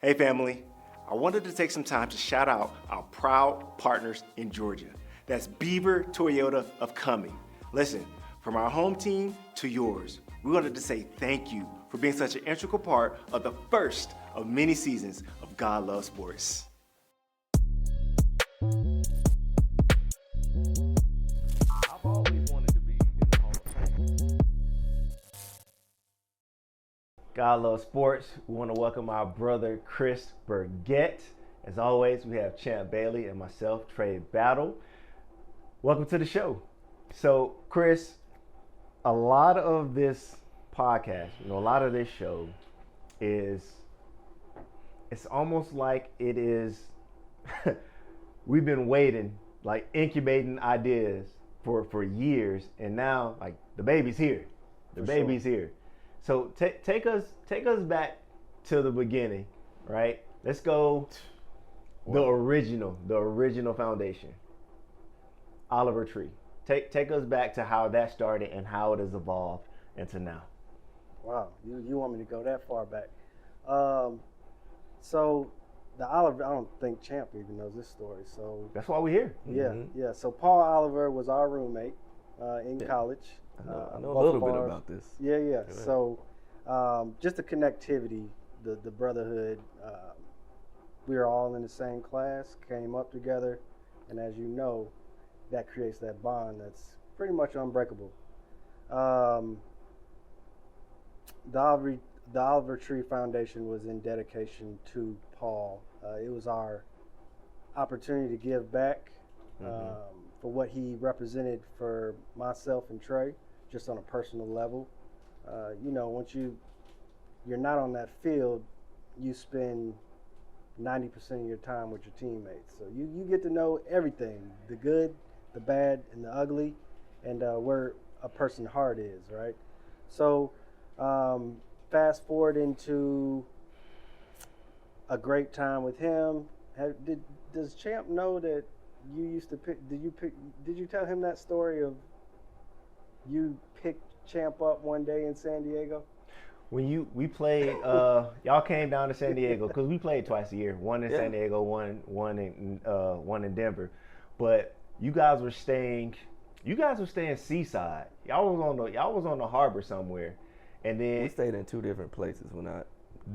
Hey family, I wanted to take some time to shout out our proud partners in Georgia. That's Beaver Toyota of Cumming. Listen, from our home team to yours, we wanted to say thank you for being such an integral part of the first of many seasons of God Loves Sports. I've always wanted to be in the Hall of Fame. God Loves Sports. We want to welcome our brother Chris Burgett. As always, we have Champ Bailey and myself, Trey Battle. Welcome to the show. So, Chris, a lot of this podcast, a lot of this show it's almost like it is, we've been waiting, like incubating ideas for years, and now, like, the baby's here. The baby's here. So take us back to the beginning, right? Let's go the original foundation. Oliver Tree. Take us back to how that started and how it has evolved into now. Wow, you want me to go that far back? So the Oliver, I don't think Champ even knows this story. So That's why we're here. yeah. So Paul Oliver was our roommate in college. I know a little bit about this. Yeah. So just the connectivity, the brotherhood. We were all in the same class, came up together, and as you know, that creates that bond that's pretty much unbreakable. The Oliver Tree Foundation was in dedication to Paul. It was our opportunity to give back for what he represented for myself and Trey, just on a personal level. Once you're not on that field, you spend 90% of your time with your teammates. So you get to know everything, the good, the bad, and the ugly, and where a person's heart is, right? So fast forward into a great time with him. Does Champ know that you used to pick? Did you tell him that story of you picked Champ up one day in San Diego? When we played, y'all came down to San Diego because we played twice a year. One in San Diego, one in Denver. But you guys were staying seaside. Y'all was on the harbor somewhere, and then We stayed in two different places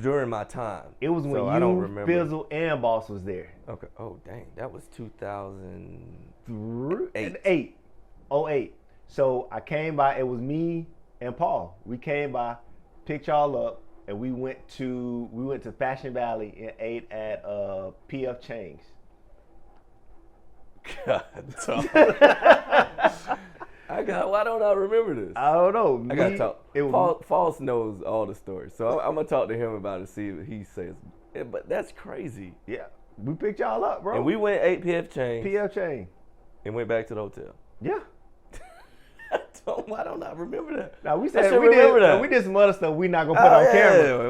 during my time. it was when I don't you, remember. Fizzle, and Boss was there. Okay. Oh dang, that was 2008. 08. So I came by. It was me and Paul. We came by, picked y'all up, and we went to Fashion Valley and ate at PF Chang's. God, why don't I remember this? I don't know. I gotta talk. False knows all the stories, so I'm gonna talk to him about it. See what he says. Yeah, but that's crazy. Yeah, we picked y'all up, bro. And we went ate PF Chang's and went back to the hotel. Yeah. Why don't I remember that? Now we I should we remember did that. We did some other stuff we not gonna put on camera.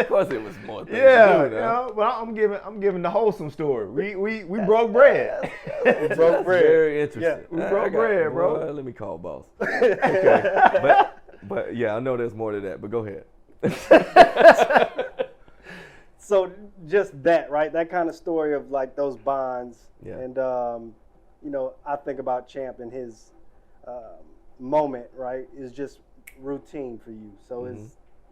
Of course it was more things Yeah, to do now. but I'm giving the wholesome story. We broke bread. We broke bread. Very interesting. Yeah, we broke bread, bro. Boy, let me call boss. Okay. But yeah, I know there's more to that. But go ahead. So just that, right? That kind of story of like those bonds. Yeah. And I think about Champ and his moment, right, is just routine for you. So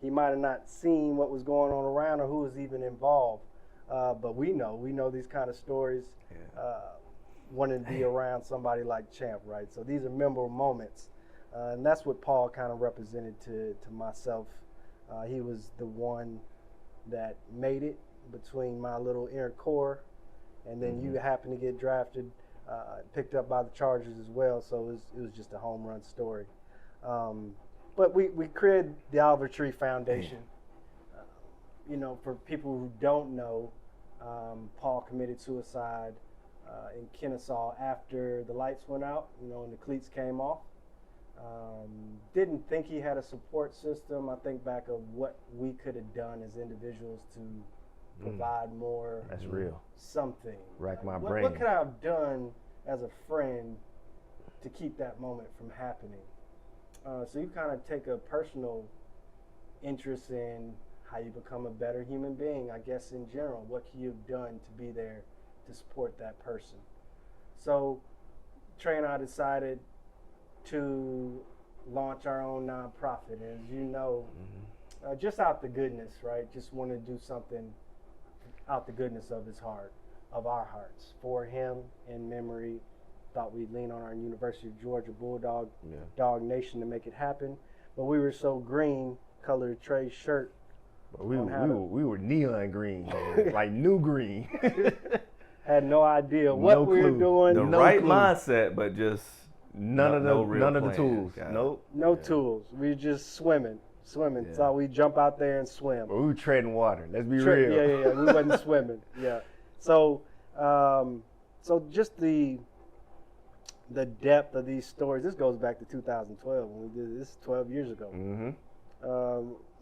he might have not seen what was going on around or who was even involved, but we know these kind of stories, wanting to be around somebody like Champ, right? So these are memorable moments, and that's what Paul kind of represented to myself. He was the one that made it between my little inner core, and then you happen to get drafted, picked up by the Chargers as well, so it was just a home run story. But we created the Oliver Tree Foundation. For people who don't know, Paul committed suicide in Kennesaw after the lights went out, and the cleats came off. Didn't think he had a support system. I think back of what we could have done as individuals to provide more. That's real. Something. Rack my What brain. could I have done as a friend to keep that moment from happening? So you kind of take a personal interest in how you become a better human being, I guess in general. What can you have done to be there to support that person? So Trey and I decided to launch our own nonprofit. As you know, just out the goodness, right? Just want to do something out the goodness of his heart, of our hearts, for him in memory. Thought we'd lean on our University of Georgia Bulldog Dog Nation to make it happen. But we were so green, colored Trey's shirt. We were neon green, man. Like new green. Had no idea what we were doing. The right mindset, but just none of the tools. Nope. No tools. We were just swimming. Yeah. So we jump out there and swim. Well, we were treading water. Let's be real. Yeah. We wasn't swimming. Yeah. So, so just the depth of these stories. This goes back to 2012 when we did this 12 years ago. Mm-hmm.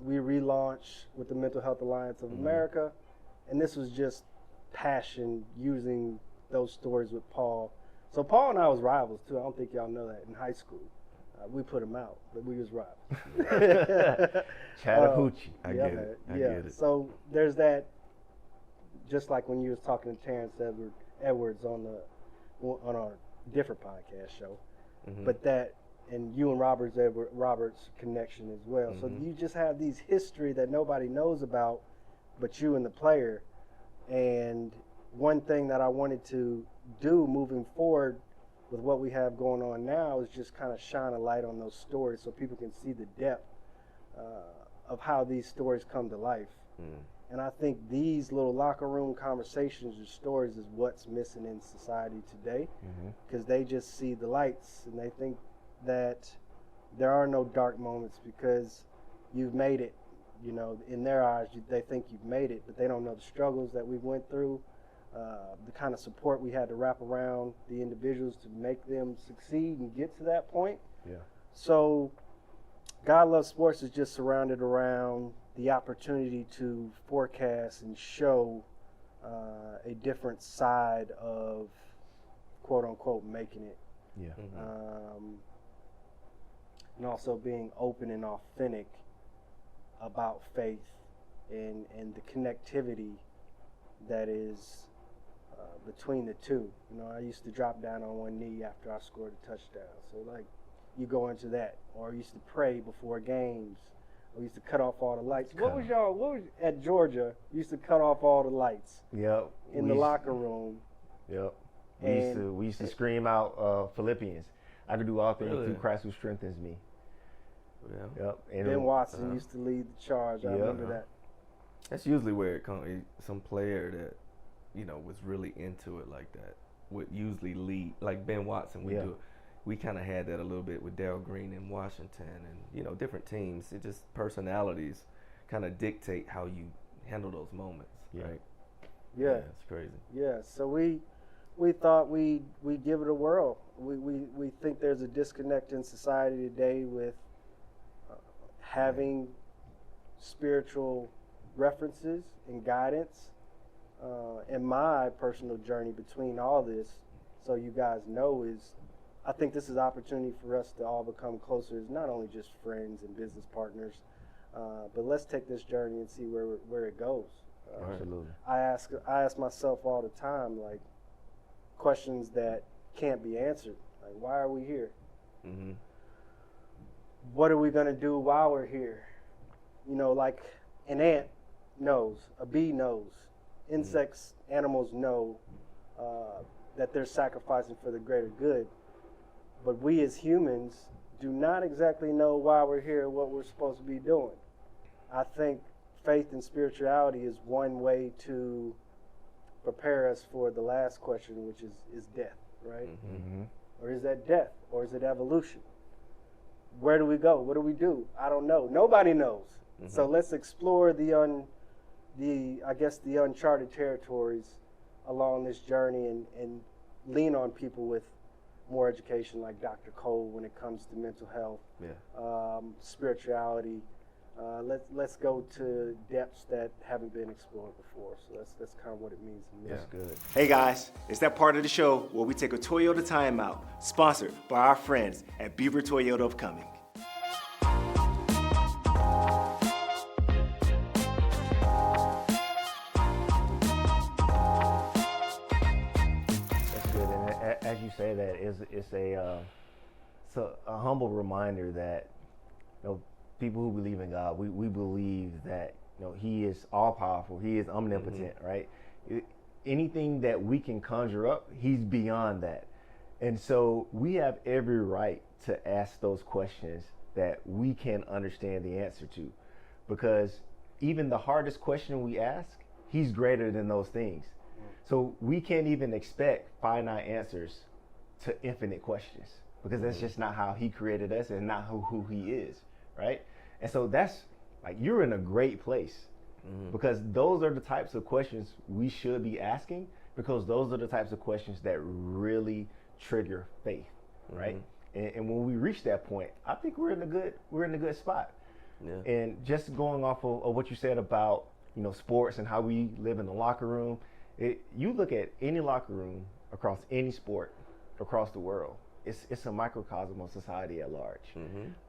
We relaunched with the Mental Health Alliance of America, and this was just passion using those stories with Paul. So Paul and I was rivals too. I don't think y'all know that in high school. We put him out, but we was rivals. Chattahoochee. I get it. So there's that. Just like when you was talking to Terrence Edwards on our different podcast show, but that and you and Robert's connection as well. So you just have these history that nobody knows about, but you and the player. And one thing that I wanted to do moving forward with what we have going on now is just kind of shine a light on those stories so people can see the depth of how these stories come to life. And I think these little locker room conversations or stories is what's missing in society today, because they just see the lights and they think that there are no dark moments because you've made it. You know, in their eyes, they think you've made it, but they don't know the struggles that we went through, the kind of support we had to wrap around the individuals to make them succeed and get to that point. Yeah. So God Loves Sports is just surrounded around the opportunity to forecast and show a different side of quote unquote making it. Yeah. And also being open and authentic about faith and the connectivity that is between the two. You know, I used to drop down on one knee after I scored a touchdown. So like you go into that. Or I used to pray before games. We used to cut off all the lights. What was at Georgia? We used to cut off all the lights. Yep. In the locker room. Yep. We used to scream out Philippians. I can do all things through Christ who strengthens me. Yeah. Yep. And Ben Watson used to lead the charge. I remember that. That's usually where it comes. Some player that, you know, was really into it like that would usually lead. Like Ben Watson would do it. We kind of had that a little bit with Darryl Green in Washington and, you know, different teams. It just personalities kind of dictate how you handle those moments, right? Yeah. It's crazy. Yeah. So we thought we'd give it a whirl. We think there's a disconnect in society today with having spiritual references and guidance. And my personal journey between all this, so you guys know, is I think this is an opportunity for us to all become closer as not only just friends and business partners, but let's take this journey and see where it goes. Absolutely. I ask myself all the time, like, questions that can't be answered. Like, why are we here? What are we going to do while we're here? You know, like an ant knows, a bee knows, insects, animals know that they're sacrificing for the greater good. But we as humans do not exactly know why we're here, what we're supposed to be doing. I think faith and spirituality is one way to prepare us for the last question, which is death, right? Or is that death? Or is it evolution? Where do we go? What do we do? I don't know. Nobody knows. So let's explore the uncharted territories along this journey and lean on people with more education like Dr. Cole when it comes to mental health, spirituality. Let's go to depths that haven't been explored before. So that's kind of what it means to me. That's good. Hey guys, it's that part of the show where we take a Toyota timeout, sponsored by our friends at Beaver Toyota of Cumming. say that, it's a humble reminder that, you know, people who believe in God, we believe that, you know, He is all powerful, He is omnipotent, right? Anything that we can conjure up, He's beyond that. And so we have every right to ask those questions that we can understand the answer to, because even the hardest question we ask, He's greater than those things. So we can't even expect finite answers to infinite questions, because that's just not how He created us and not who He is, right? And so that's like, you're in a great place, because those are the types of questions we should be asking, because those are the types of questions that really trigger faith, right? And when we reach that point, I think we're in a good spot. Yeah. And just going off of what you said about, you know, sports and how we live in the locker room, you look at any locker room across any sport across the world, it's a microcosm of society at large.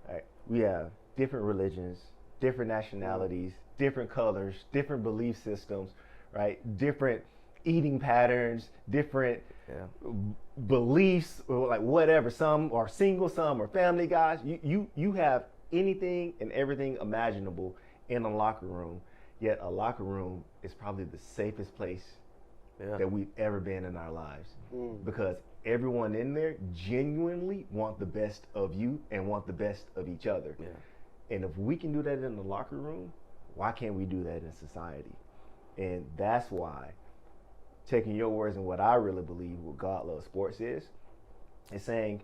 Right? We have different religions, different nationalities, different colors, different belief systems, right? Different eating patterns, different beliefs, or like whatever. Some are single, some are family guys. You have anything and everything imaginable in a locker room. Yet a locker room is probably the safest place that we've ever been in our lives, because everyone in there genuinely want the best of you and want the best of each other. And if we can do that in the locker room, why can't we do that in society? And that's why, taking your words and what I really believe what God loves sports is saying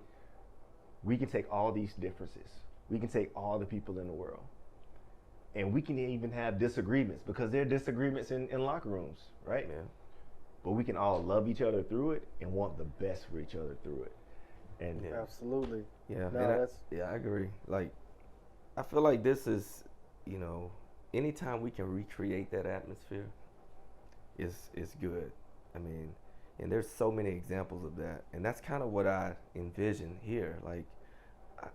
we can take all these differences, we can take all the people in the world, and we can even have disagreements, because there are disagreements in locker rooms, right? But we can all love each other through it and want the best for each other through it. And absolutely. I agree. Like, I feel like this is, you know, anytime we can recreate that atmosphere is good. I mean, and there's so many examples of that, and that's kind of what I envision here. Like,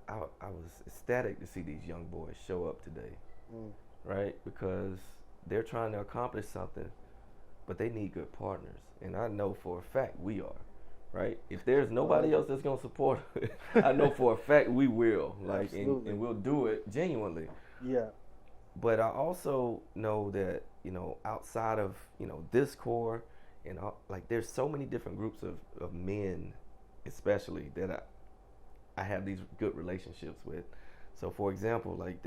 I was ecstatic to see these young boys show up today, right? Because they're trying to accomplish something, but they need good partners, and I know for a fact we are, right? If there's nobody else that's gonna support it, I know for a fact we will, like, and we'll do it genuinely. Yeah. But I also know that, you know, outside of, you know, this core, and like, there's so many different groups of men, especially, that I have these good relationships with. So, for example, like,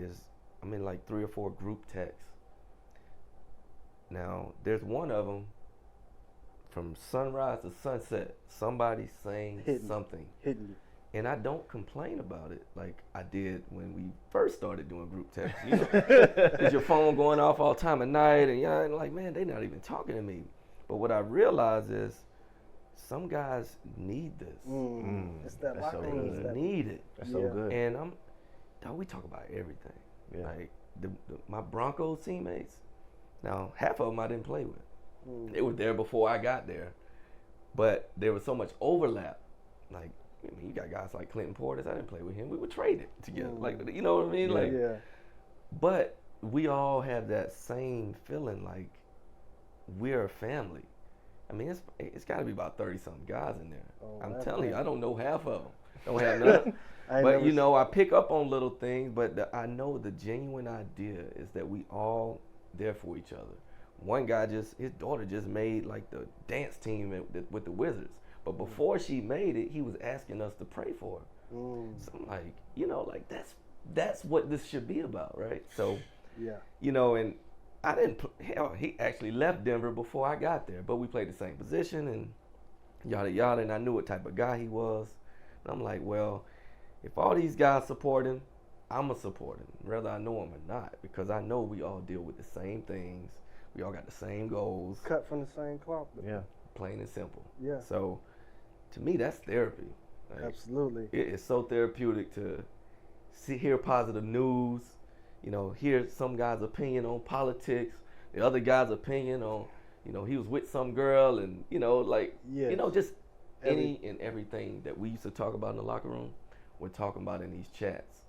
I'm in like 3 or 4 group texts. Now, there's one of them, from sunrise to sunset, somebody saying something. Hitting you. And I don't complain about it like I did when we first started doing group texts. You know, is your phone going off all time of night, and like, man, they're not even talking to me. But what I realize is, some guys need this. It's that locker room. They need it. That's so good. And we talk about everything. Like my Broncos teammates. Now, half of them I didn't play with. They were there before I got there, but there was so much overlap. Like, I mean, you got guys like Clinton Portis. I didn't play with him. We would trade it together. Like, you know what I mean? But we all have that same feeling, like, we're a family. I mean, it's got to be about 30-something guys in there. I'm telling you, I don't know half of them. Don't have none. But, you know, I pick up on little things, but I know the genuine idea is that we all there for each other. One guy his daughter just made like the dance team with the Wizards. But before she made it, he was asking us to pray for her. So I'm like, you know, like, that's what this should be about, right? So, you know, and I didn't, he actually left Denver before I got there, but we played the same position and yada yada, and I knew what type of guy he was. And I'm like, well, if all these guys support him, I'm going to support him, whether I know him or not, because I know we all deal with the same things. We all got the same goals. Cut from the same cloth. Plain and simple. So, to me, that's therapy. Like, absolutely. It is so therapeutic to hear positive news, you know, hear some guy's opinion on politics, the other guy's opinion on, you know, he was with some girl, and, you know, like, you know, just any and everything that we used to talk about in the locker room, we're talking about in these chats.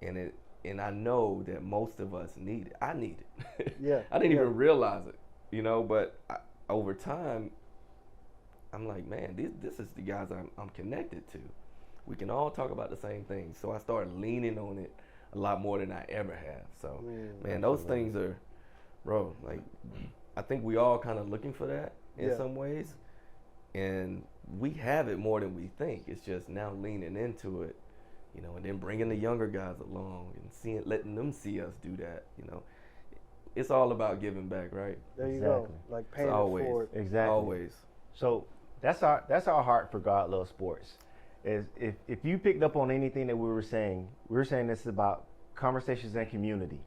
And I know that most of us need it. I need it. I didn't even realize it, you know, but over time, I'm like, man, this is the guys I'm connected to. We can all talk about the same things. So I started leaning on it a lot more than I ever have. So, man, those things are, bro, like, I think we all kind of looking for that in some ways. And we have it more than we think. It's just now leaning into it, you know, and then bringing the younger guys along and letting them see us do that, you know. It's all about giving back, right? There you go. Like paying it forward. Exactly. Always. So that's our heart for God Loves Sports. Is if you picked up on anything that we were saying this is about conversations and community.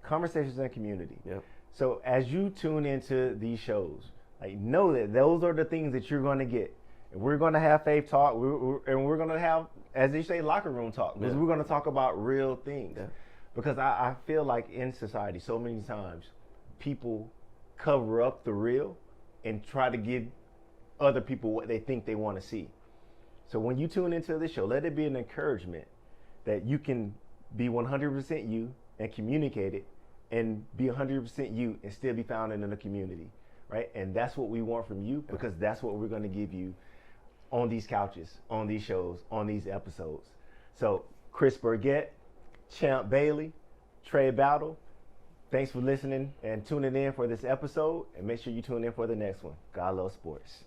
Conversations and community. Yep. So as you tune into these shows, like, know that those are the things that you're going to get. And we're going to have faith talk, and we're going to have, as they say, locker room talk, because we're going to talk about real things. Yeah. Because I feel like in society, so many times, people cover up the real and try to give other people what they think they want to see. So when you tune into this show, let it be an encouragement that you can be 100% you and communicate it, and be 100% you and still be found in the community, right? And that's what we want from you, because that's what we're going to give you on these couches, on these shows, on these episodes. So Chris Burgett, Champ Bailey, Trey Battle, thanks for listening and tuning in for this episode, and make sure you tune in for the next one. God Loves Sports.